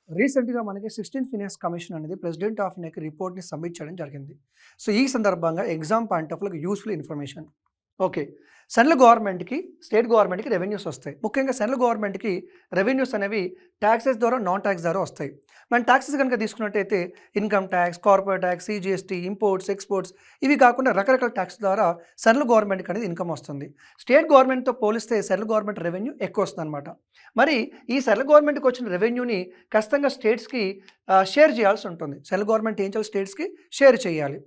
రీసెంట్‌గా మనకి 16థ్ finance commission అనేది ప్రెసిడెంట్ ఆఫ్ ఇండియాకి రిపోర్ట్‌ని సబ్మిట్ చేయడం జరిగింది. సో, ఈ సందర్భంగా ఎగ్జామ్ పాయింట్ ఆఫ్ వ్యూలో యూజ్‌ఫుల్ ఇన్ఫర్మేషన్. ఓకే. సెంట్రల్ గవర్నమెంట్‌కి, స్టేట్ గవర్నమెంట్‌కి రెవెన్యూస్ వస్తాయి. ముఖ్యంగా సెంట్రల్ గవర్నమెంట్‌కి రెవెన్యూస్ అనేవి టాక్సెస్ ద్వారా, నాన్ టాక్స్ ద్వారా వస్తాయి. మనం టాక్సెస్ గనుక తీసుకున్నట్టయితే income tax, corporate tax, CGST, imports, exports ఇవి కాకుండా రకరకాల టాక్స్ ద్వారా సెంట్రల్ గవర్నమెంట్‌కి అనేది ఇన్‌కమ్ వస్తుంది. స్టేట్ గవర్నమెంట్‌తో పోలిస్తే సెంట్రల్ గవర్నమెంట్ రెవెన్యూ ఎక్కువ వస్తుందన్నమాట. మరి ఈ సెంట్రల్ గవర్నమెంట్‌కి వచ్చిన రెవెన్యూని ఖచ్చితంగా స్టేట్స్‌కి షేర్ చేయాల్సి ఉంటుంది. సెంట్రల్ గవర్నమెంట్ ఏం చేయాలి? స్టేట్స్‌కి షేర్ చేయాలి.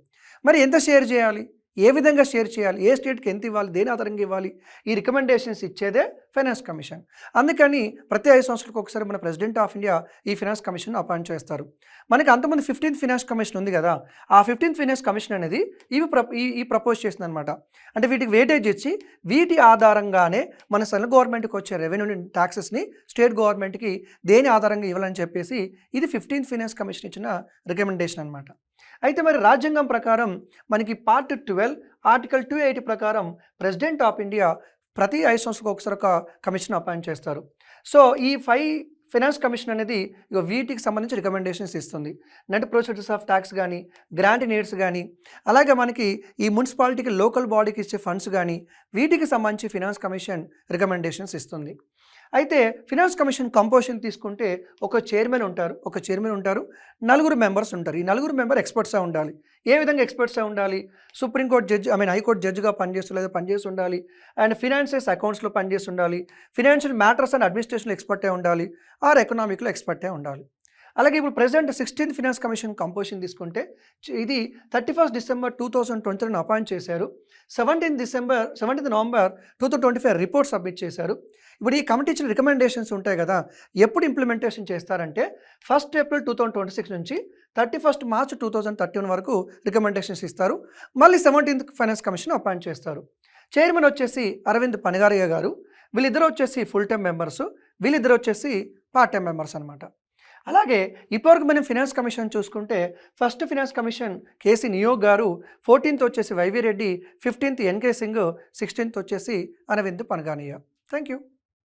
మరి ఎంత షేర్ చేయాలి? ఏ విధంగా షేర్ చేయాలి? ఏ స్టేట్‌కి ఎంత ఇవ్వాలి? దేని ఆధారంగా ఇవ్వాలి? ఈ రికమెండేషన్స్ ఇచ్చేదే ఫైనాన్స్ కమిషన్. అందుకని ప్రతి 5 సంవత్సరాలకు ఒకసారి మన ప్రెసిడెంట్ ఆఫ్ ఇండియా ఈ ఫైనాన్స్ కమిషన్‌ని అపాయింట్ చేస్తారు. మనకి అంతకుముందు 15థ్ ఫైనాన్స్ కమిషన్ ఉంది కదా! ఆ 15థ్ ఫైనాన్స్ కమిషన్ అనేది ప్రపోజ్ చేసిందనమాట. అంటే వీటికి వెయిటేజ్ ఇచ్చి వీటి ఆధారంగానే మన సెంట్రల్ గవర్నమెంట్‌కి వచ్చే రెవెన్యూని, టాక్సెస్‌ని స్టేట్ గవర్నమెంట్‌కి దేని ఆధారంగా ఇవ్వాలని చెప్పేసి ఇది 15థ్ ఫైనాన్స్ కమిషన్ ఇచ్చిన రికమెండేషన్ అనమాట. అయితే మరి రాజ్యాంగం ప్రకారం మనకి పార్ట్ 12 ఆర్టికల్ 280 ప్రకారం ప్రెసిడెంట్ ఆఫ్ ఇండియా ప్రతి 5 సంవత్సరాలకు ఒకసారి ఒక కమిషన్ అపాయింట్ చేస్తారు. సో, ఈ 5 ఫైనాన్స్ కమిషన్ అనేది వీటికి సంబంధించి రికమెండేషన్స్ ఇస్తుంది. నెట్ ప్రొసీజర్స్ ఆఫ్ ట్యాక్స్ గానీ, గ్రాంట్ నీడ్స్ గానీ, అలాగే మనకి ఈ మున్సిపాలిటీకి, లోకల్ బాడీకి ఇచ్చే ఫండ్స్ గానీ, వీటికి సంబంధించి ఫైనాన్స్ కమిషన్ రికమెండేషన్స్ ఇస్తుంది. అయితే ఫైనాన్స్ కమిషన్ కంపోజిషన్ తీసుకుంటే ఒక చైర్మన్ ఉంటారు, నలుగురు మెంబర్స్ ఉంటారు. ఈ నలుగురు మెంబర్ ఎక్స్పర్ట్సే ఉండాలి. ఏ విధంగా ఎక్స్పర్ట్సే ఉండాలి? సుప్రీంకోర్టు జడ్జి హైకోర్టు జడ్జిగా పనిచేసి ఉండాలి. అండ్ ఫినాన్సెస్ అకౌంట్స్‌లో పనిచేసి ఉండాలి. ఫినాన్షియల్ మ్యాటర్స్ అండ్ అడ్మినిస్ట్రేషన్‌లో ఎక్స్పర్టే ఉండాలి. ఆర్ ఎకనామిక్‌లో ఎక్స్పర్టే ఉండాలి. అలాగే ఇప్పుడు ప్రెజెంట్ 16థ్ ఫైనాన్స్ కమిషన్ కంపోజిషన్ తీసుకుంటే ఇది 31 డిసెంబర్ 2023 అపాయింట్ చేశారు. 17థ్ నవంబర్ 2025 రిపోర్ట్ సబ్మిట్ చేశారు. ఇప్పుడు ఈ కమిటీ ఇచ్చిన రికమెండేషన్స్ ఉంటాయి కదా! ఎప్పుడు ఇంప్లిమెంటేషన్ చేస్తారంటే 1 ఏప్రిల్ 2026 నుంచి 31 మార్చ్ 2031 వరకు రికమెండేషన్స్ ఇస్తారు. మళ్ళీ 17థ్ ఫైనాన్స్ కమిషన్ అపాయింట్ చేస్తారు. చైర్మన్ వచ్చేసి అరవింద్ పనగారియా గారు. వీళ్ళిద్దరూ వచ్చేసి ఫుల్ టైమ్ మెంబర్స్. వీళ్ళిద్దరూ వచ్చేసి పార్ట్ టైమ్ మెంబర్స్ అనమాట. అలాగే ఇప్పటివరకు మనం ఫైనాన్స్ కమిషన్ చూసుకుంటే first finance commission KC Neogy గారు, 14థ్ వచ్చేసి వైవి రెడ్డి, 15థ్ ఎన్కే సింగ్, 16థ్ వచ్చేసి అరవింద్ పనగానియా. Thank you.